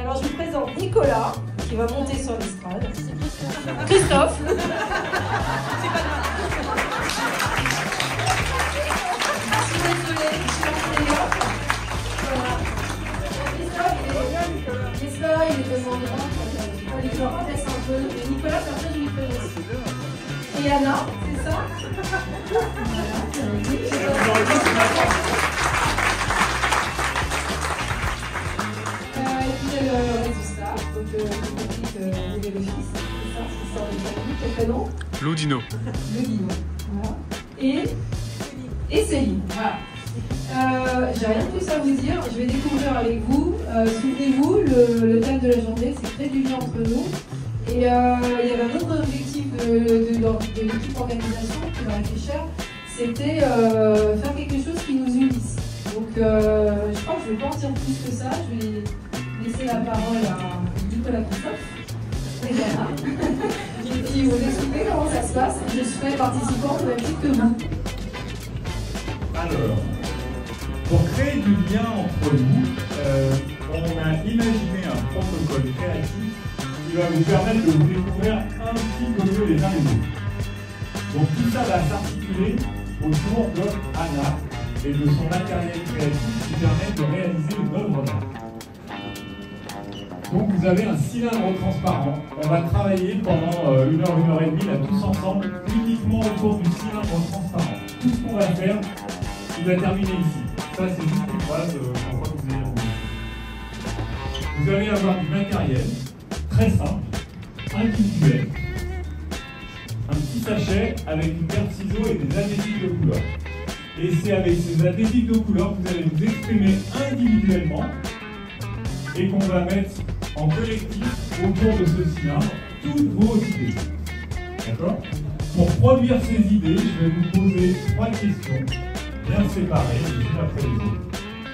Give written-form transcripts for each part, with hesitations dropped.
Alors je vous présente Nicolas qui va monter sur l'estrade. Christophe. C'est pas grave. Je suis désolée, je suis enseignante. Voilà. Christophe, il est demandant. Il faut remplacer un peu. Et Nicolas, c'est un très joli prénom aussi. Et Anna, c'est ça? Voilà, le résultat, donc le petit vélophiste, c'est ça, le famille, quel prénom? Lodino. Lodino, voilà. Et Céline, voilà. J'ai rien de plus à vous dire, je vais découvrir avec vous. Souvenez-vous, le thème de la journée, c'est créer du lien entre nous. Et il y avait un autre objectif de l'équipe organisation qui m'a fait cher, c'était faire quelque chose qui nous unisse. Donc je crois que je ne vais pas en dire plus que ça, je vais laisser la parole à Nicolas Christophe et Anna. Et puis vous expliquer comment ça se passe. Je serai participante au même titre que vous. Alors, pour créer du lien entre nous, on a imaginé un protocole créatif qui va vous permettre de vous découvrir un petit peu mieux les uns les autres. Donc tout ça va s'articuler autour de Anna et de son matériel créatif qui permet de réaliser une œuvre d'art. Donc vous avez un cylindre transparent. On va travailler pendant 1 heure et demie là tous ensemble, uniquement autour du cylindre transparent. Tout ce qu'on va faire, il va terminer ici. Ça c'est juste une phrase qu'on voit que vous avez entendu. Vous allez avoir du matériel très simple, individuel, un petit sachet avec une paire de ciseaux et des adhésitifs de couleur. Et c'est avec ces adhésitifs de couleur que vous allez vous exprimer individuellement et qu'on va mettre en collectif autour de ce cylindre toutes vos idées. D'accord? Pour produire ces idées, je vais vous poser 3 questions bien séparées les unes après les autres.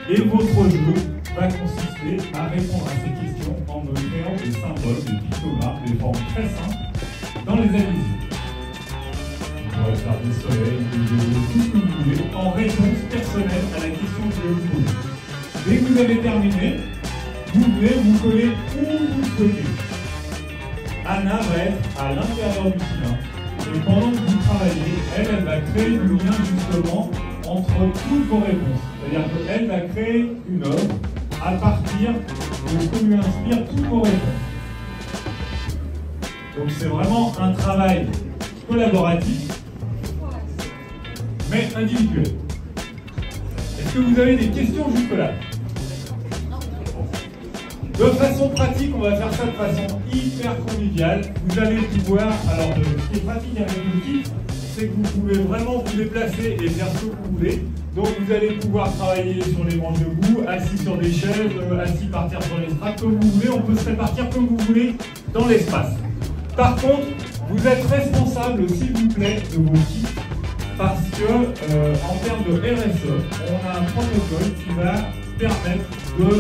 Et votre jeu va consister à répondre à ces questions en me créant des symboles, des pictogrammes, des formes très simples dans les adhésives. On va faire des soleils, des vélos, tout ce que vous voulez, en réponse personnelle à la question que je vais vous poser. Dès que vous avez terminé, vous venez vous coller où vous souhaitez. Anna va être à l'intérieur du cylindre. Et pendant que vous travaillez, elle va créer du lien justement entre toutes vos réponses. C'est-à-dire qu'elle va créer une œuvre à partir de ce que lui inspire toutes vos réponses. Donc c'est vraiment un travail collaboratif, mais individuel. Est-ce que vous avez des questions jusque-là? De façon pratique, on va faire ça de façon hyper conviviale. Vous allez pouvoir, alors ce qui est pratique avec l'outil, c'est que vous pouvez vraiment vous déplacer et faire ce que vous voulez. Donc vous allez pouvoir travailler sur les bancs debout, assis sur des chaises, assis par terre sur l'estrade, comme vous voulez. On peut se répartir comme vous voulez dans l'espace. Par contre, vous êtes responsable, s'il vous plaît, de vos kits, parce que en termes de RSE, on a un protocole qui va permettre de ne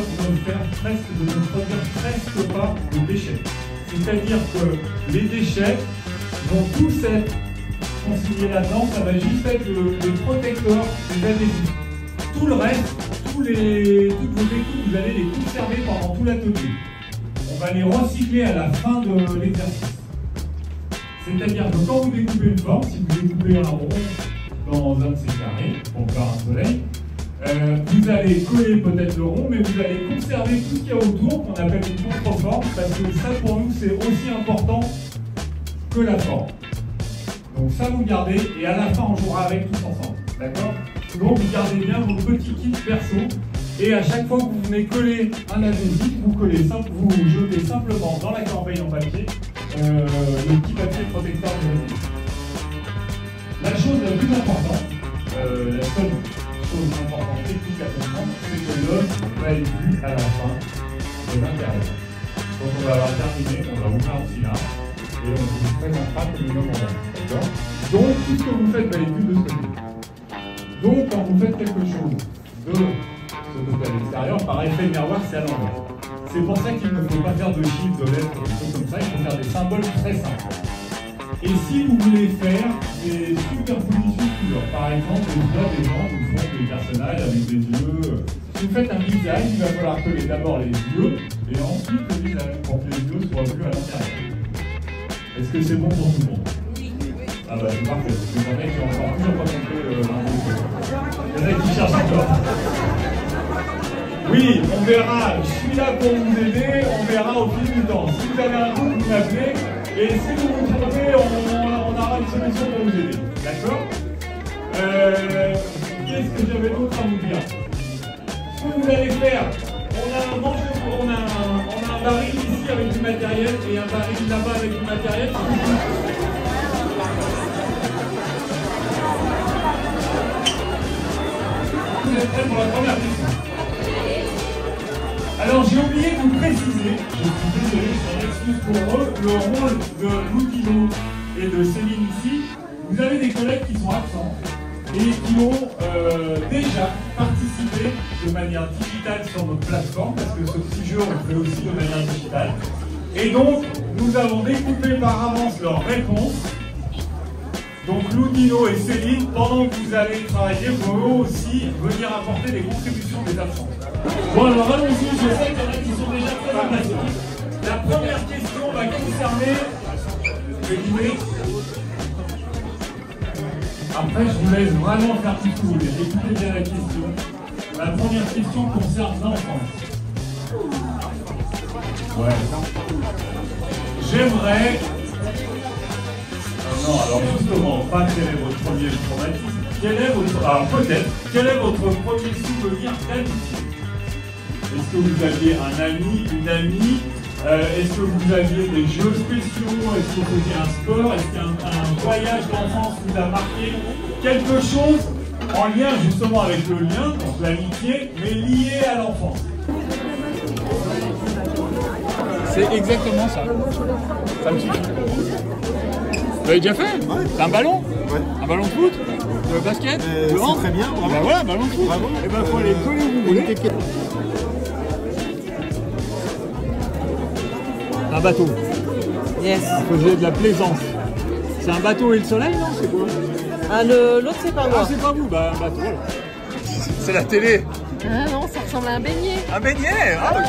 produire presque pas de déchets. C'est-à-dire que les déchets vont tous être consignés là-dedans, ça va juste être le protecteur des adhésifs. Tout le reste, toutes vos découpes, vous allez les conserver pendant tout l'atelier. On va les recycler à la fin de l'exercice. C'est-à-dire que quand vous découpez une forme, si vous découpez un rond dans un de ces carrés, pour faire un soleil, vous allez coller peut-être le rond, mais vous allez conserver tout ce qu'il y a autour, qu'on appelle une contreforme, parce que ça pour nous c'est aussi important que la forme. Donc ça vous gardez, et à la fin on jouera avec tous ensemble, d'accord? Donc vous gardez bien vos petits kits perso, et à chaque fois que vous venez coller un adhésif, vous jetez simplement dans la corbeille en papier le petit papier protecteur de l'adhésif. plus important, la seule chose importante technique à comprendre, c'est que l'homme va être vu à la fin de l'intérieur. Quand on va avoir terminé, on va ouvrir un cylindre et on vous présentera comme une homme en bas. D'accord? Donc tout ce que vous faites va être vu de ce côté. Donc quand vous faites quelque chose de ce côté à l'extérieur, par effet miroir, c'est à l'envers. C'est pour ça qu'il ne faut pas faire de chiffres, de lettres, des choses comme ça, il faut faire des symboles très simples. Et si vous voulez faire des superpositions de couleurs, par exemple, des fois des gens vous font des personnages avec des yeux. Si vous faites un visage, il va falloir coller d'abord les yeux et ensuite le visage pour que les yeux soient vus à l'intérieur. Est-ce que c'est bon pour tout le monde? Ah bah c'est parfait, parce que j'en ai qui ont encore toujours pas compris il y en a qui cherchent encore. Oui, on verra, je suis là pour vous aider, on verra au fil du temps. Si vous avez un doute, vous m'appelez, et si vous vous trompez, on aura une solution pour vous aider. D'accord? Qu'est-ce que j'avais d'autre à vous dire? Ce que vous allez faire, on a un baril ici avec du matériel et un baril là-bas avec du matériel. Vous êtes prêts pour la première question? Alors j'ai oublié de vous préciser, je suis désolé, je m'excuse pour eux, le rôle de Loudino et de Céline ici. Vous avez des collègues qui sont absents et qui ont déjà participé de manière digitale sur notre plateforme, parce que ce petit jeu on le fait aussi de manière digitale. Et donc nous avons découpé par avance leurs réponses. Donc Loudino et Céline, pendant que vous allez travailler, vont aussi venir apporter des contributions des absents. Bon alors allons-y, je sais qu'il y en a qui sont déjà très impatients. La première question va concerner les guillemets. Après je vous laisse vraiment faire tout ce que vous voulez. Écoutez bien la question. La première question concerne l'enfance. Ouais. J'aimerais... Non, alors justement, pas quel est votre premier traumatisme. Alors peut-être, quel est votre premier souvenir d'amitié? Est-ce que vous aviez un ami, une amie? Est-ce que vous aviez des jeux spéciaux? Est-ce que vous faisiez un sport? Est-ce qu'un voyage d'enfance vous a marqué? Quelque chose en lien justement avec le lien, donc l'amitié, mais lié à l'enfance. C'est exactement ça. Ça me suffit. Vous l'avez déjà fait? Ouais. C'est un ballon? Ouais. Un ballon de foot? De basket? De hand? Très bien. Ah bah voilà, ballon de foot. Bravo. Et ben faut aller coller où vous voulez. Un bateau. Yes. Il faisait de la plaisance. C'est un bateau et le soleil, non? C'est quoi? Ah, l'autre c'est pas moi. Ah c'est pas vous? Bah un bateau. C'est la télé. Ah non, ça ressemble à un beignet. Un beignet? Ah ok.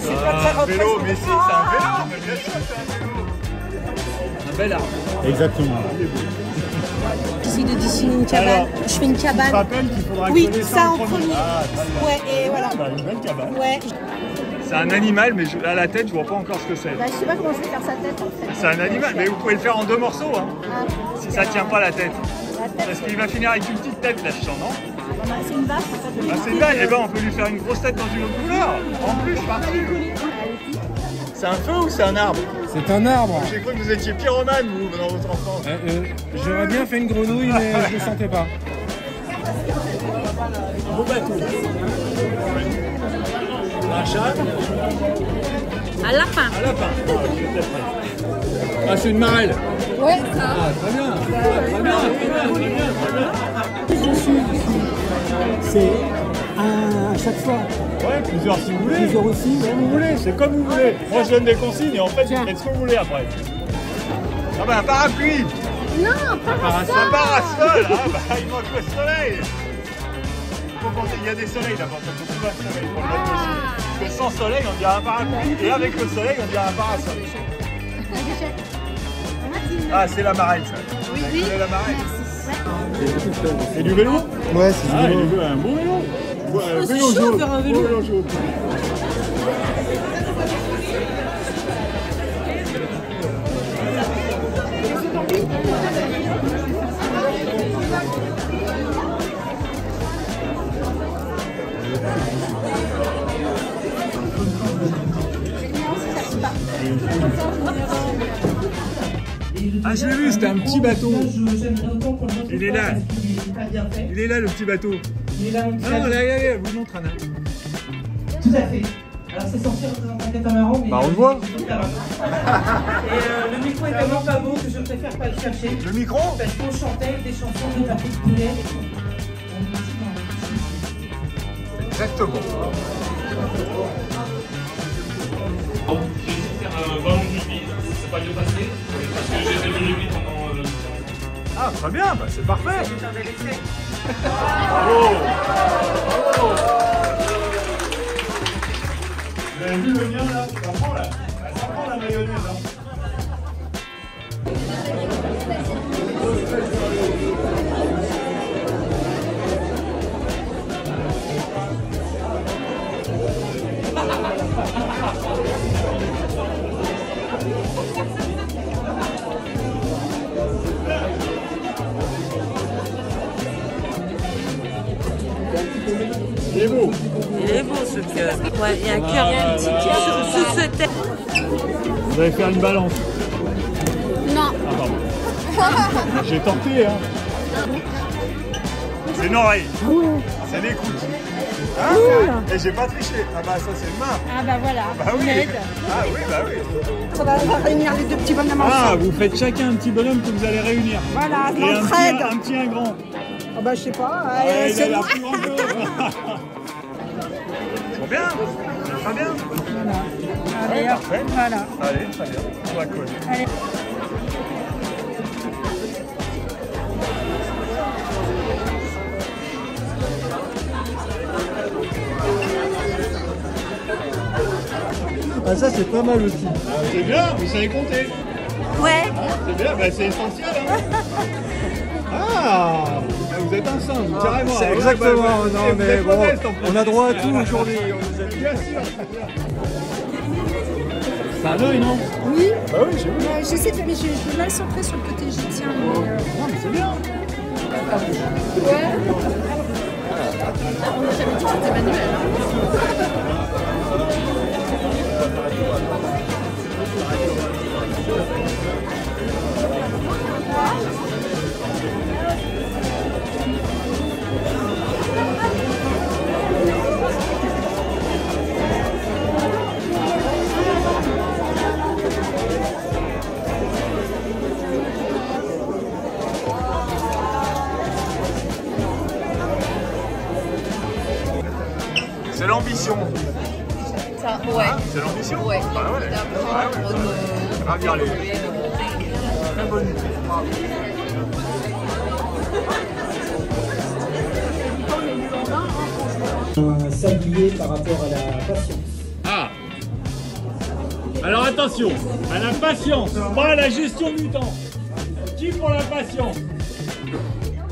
C'est pas très un vélo, mais si, c'est un vélo. Ah. Mais bien sûr, c'est un vélo. Un bel arbre. Exactement. J'essaie de dessiner une cabane. Alors, je fais une cabane. Tu te rappelles qu'il faudra Oui, coller ça en premier. premier. Ah, très bien. Ouais, et voilà. Bah, une belle cabane. Ouais. C'est un animal, mais à la tête, je vois pas encore ce que c'est. Bah, je sais pas comment je vais faire sa tête en fait. C'est un animal, mais vous pouvez le faire en 2 morceaux, hein, Ah, si ça tient pas la tête. la tête. Parce qu'il va finir avec une petite tête, là, je sens, non? Bah, c'est une vache en fait. Ah, c'est une vache, et ben on peut lui faire une grosse tête dans une autre couleur. En plus, par-dessus. C'est un feu ou c'est un arbre? C'est un arbre. J'ai cru que vous étiez pyromane, vous, dans votre enfance. J'aurais bien fait une grenouille, mais je ne le sentais pas. Un beau bateau. Un chat. Un lapin. Un lapin. Ah, je suis prêt. Ah, c'est une marelle. Ouais, ça. Ah, très bien. Très bien, très bien. C'est à chaque fois. Ouais, plusieurs si vous voulez. Plusieurs aussi. Si vous voulez, c'est comme vous voulez. Moi je donne des consignes et en fait vous faites ce que vous voulez après. Ah bah un parapluie. Non, parasol. Un parasol. Ah bah il manque le soleil. Faut penser, il y a des soleils d'abord, ça faut trouver un soleil pour le mettre aussi. Parce que sans soleil on dirait un parapluie et avec le soleil on dirait un parasol. Ah c'est la marelle ça. Oui, Vous oui. connaissez la marelle? Merci. C'est du vélo? Ouais, c'est Ah, du vélo. un beau vélo. c'est Vélo chaud jaune. faire un vélo. Vélo jaune. Ah, je l'ai vu, c'était un petit bateau. Il est là. Il est là, le petit bateau. Il est là, mon petit bateau. Non, là, vous montre, Anna. Tout à fait. Alors c'est censé représenter un catamaran, mais... Bah, on le voit. Et le micro est tellement pas beau que je préfère pas le chercher. Le micro? Parce qu'on chantait des chansons de Patrick Poulet. Exactement. Bon, j'ai essayé de faire un ballon de rugby, c'est pas bien passé, parce que j'ai fait du rugby pendant... Ah, très bien, bah, c'est parfait. C'est un bel essai. Bravo. Vous avez vu le mien là? Ça prend là. Ça prend la mayonnaise. Hein. Il est beau. Il est beau ce cœur. Ouais, il y a un cœur, il y a un petit cœur sous ce tête. Vous allez faire une balance. Non. Ah pardon. J'ai tenté hein. C'est une oreille. C'est l'écoute. Hein? Et j'ai pas triché. Ah bah ça c'est une main. Ah bah voilà. Bah oui. Ah oui bah oui. Ça va réunir les deux petits bonhommes Ah ensemble. vous faites chacun un petit bonhomme que vous allez réunir. Voilà, Et l'entraide. un petit un grand. Ah bah je sais pas. Ouais, il c'est a la moi. plus grande que l'autre. Trop bien. Très bien. Allez, hop, Parfait. voilà. Allez, très bien. On va coller. Allez. Ah ça c'est pas mal aussi. C'est bien, vous savez compter. Ouais. C'est bien, bah, c'est essentiel. Hein. Ah, vous êtes ensemble, carrément. C'est Alors, exactement, bah, non vous mais êtes bon, modeste, en plus. on a droit à tout aujourd'hui. Bien sûr. C'est un œil, non? Oui. Bah oui, j'ai vu. J'essaie de faire, mais je vais mal centrer sur le côté, j'y tiens. Mais, Non, mais c'est bien. Ouais. On n'a jamais dit que c'était manuel. C'est l'ambition. Ça, ouais. Hein, c'est l'ambition. Ouais. Bah ouais. D'apprendre de... Ravir les. Très bonne idée. Un sablier par rapport à la patience. Ah. Alors attention, à la patience, pas à la gestion du temps. Qui pour la patience?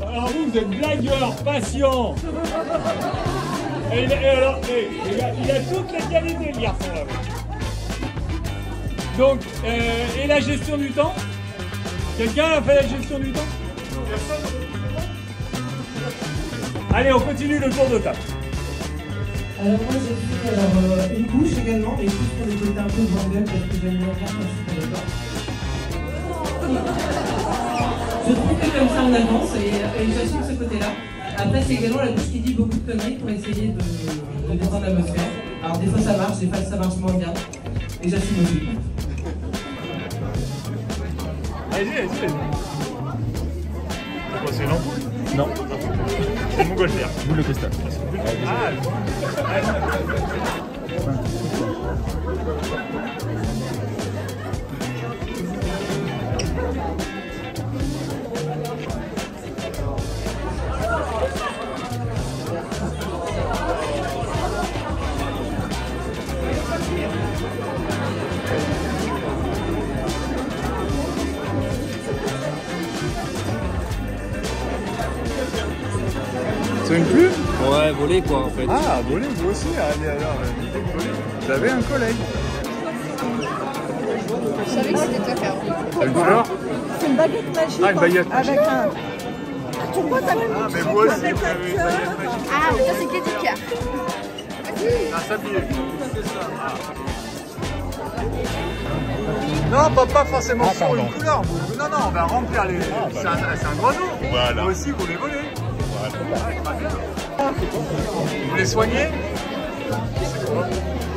Alors vous êtes blagueur, patient. Et alors, il a toutes les qualités le garçon là. Donc, et la gestion du temps? Quelqu'un a fait la gestion du temps? Allez, on continue le tour de table. Alors moi j'ai fait une couche également, et juste pour les côtés un peu vendeurs parce que j'aime bien faire quand je suis d'accord. Je trouve que comme ça on avance et j'assume ce côté-là. Après c'est également la couche qui dit beaucoup de conneries pour essayer de détendre l'atmosphère. Alors des fois ça marche, des fois ça marche moins bien. Et j'assume aussi. Allez-y. C'est l'ampoule? Non. C'est mon golfer. Boule de cristal. Ah, c'est une plume? Ouais, voler quoi en fait. Ah, voler vous aussi. Allez, alors, l'idée de voler. J'avais un collègue. Je savais que c'était toi, Caro. T'as une fleur? C'est une baguette magique. Ah, une baguette avec un... Pourquoi t'as même Ah, mais moi aussi, vous avez une baguette magique. Ah, mais ça c'est Kédika. Un sablier. C'est ça. Non, pas forcément sur une couleur. Non, on va remplir les... c'est un grenouille. Voilà. Moi aussi, vous les volez. Voilà. Très bien. Vous les soignez? C'est quoi?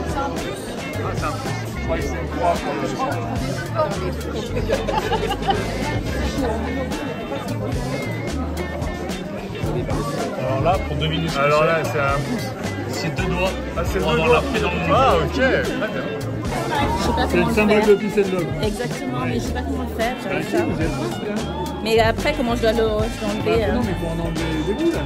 C'est un plus. Ah, c'est un plus. Je crois que c'est une croix pour le soin. Alors là, pour deviner ce que Alors c'est, là, c'est un pouce. c'est 2 doigts. Ah, c'est pour deux avoir doigts. la paix dans le monde. Ah, ok, très bien. Je sais pas C'est le comment symbole le de faire. Peace and Love. Exactement, mais je sais pas comment le faire. Ah, J'arrive si, pas. vous êtes tous là. Mais après, comment je dois l'enlever Non, mais il faut en enlever des bouts là.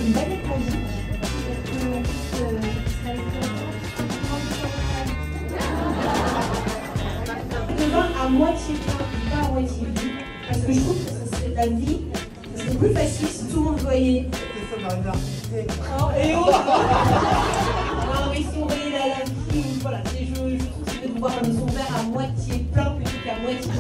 Une baguette magique. Le vin à moitié plein, pas à moitié vide. Parce que je trouve que ça serait de la vie, ça serait plus facile si tout le monde voyait. Et autres. Non, mais si on voyait la vie, voilà. Je trouve que c'est de voir son verre à moitié plein plutôt qu'à moitié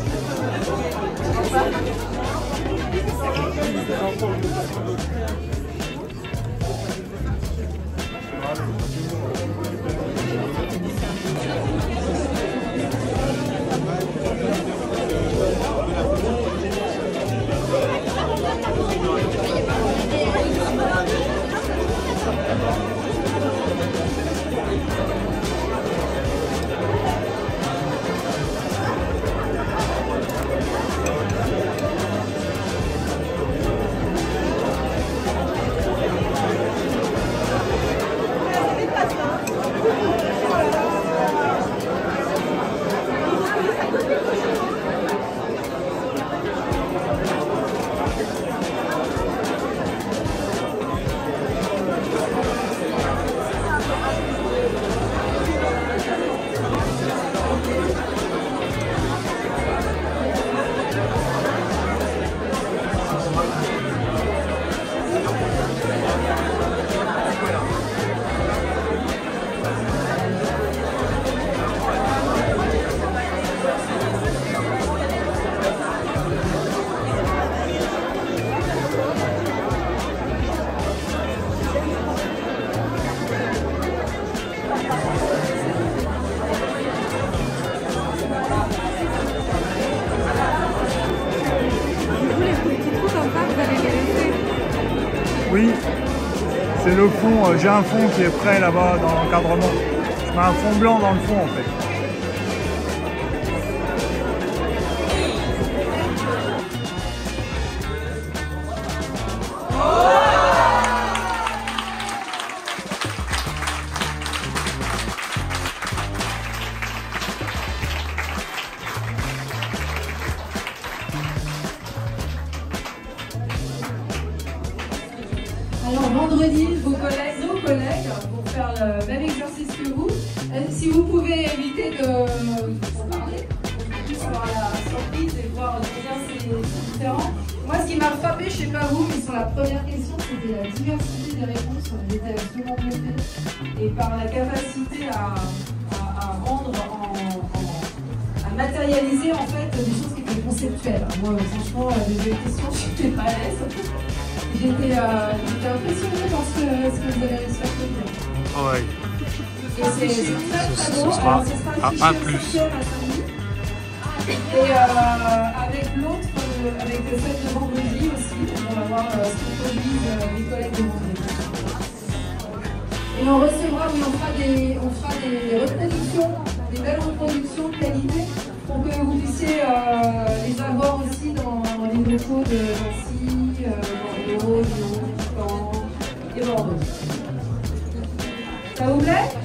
Oui, c'est le fond. J'ai un fond qui est prêt là-bas dans l'encadrement. Je mets un fond blanc dans le fond en fait. Alors vendredi, nos collègues, vont faire le même exercice que vous. Si vous pouvez éviter de parler, pour avoir la surprise et voir combien c'est différent. Moi, ce qui m'a frappé, je sais pas vous, mais sur la première question, c'était la diversité des réponses. J'étais absolument bluffée. Et par la capacité à rendre, à matérialiser en fait des choses qui étaient conceptuelles. Moi, franchement, les questions, je n'étais pas à l'aise. J'étais impressionnée par ce que vous avez réussi à faire. Ouais. Et c'est très très beau. Ce sera Alors, un plus. Et avec l'autre, avec celle de vendredi aussi, on va voir ce que produisent les collègues de vendredi. Et on recevra, oui, on fera des reproductions, des belles reproductions de qualité pour que vous puissiez les avoir aussi dans les locaux de Nancy, Bordeaux, Lyon, Caen et Bordeaux. Ça vous plaît ?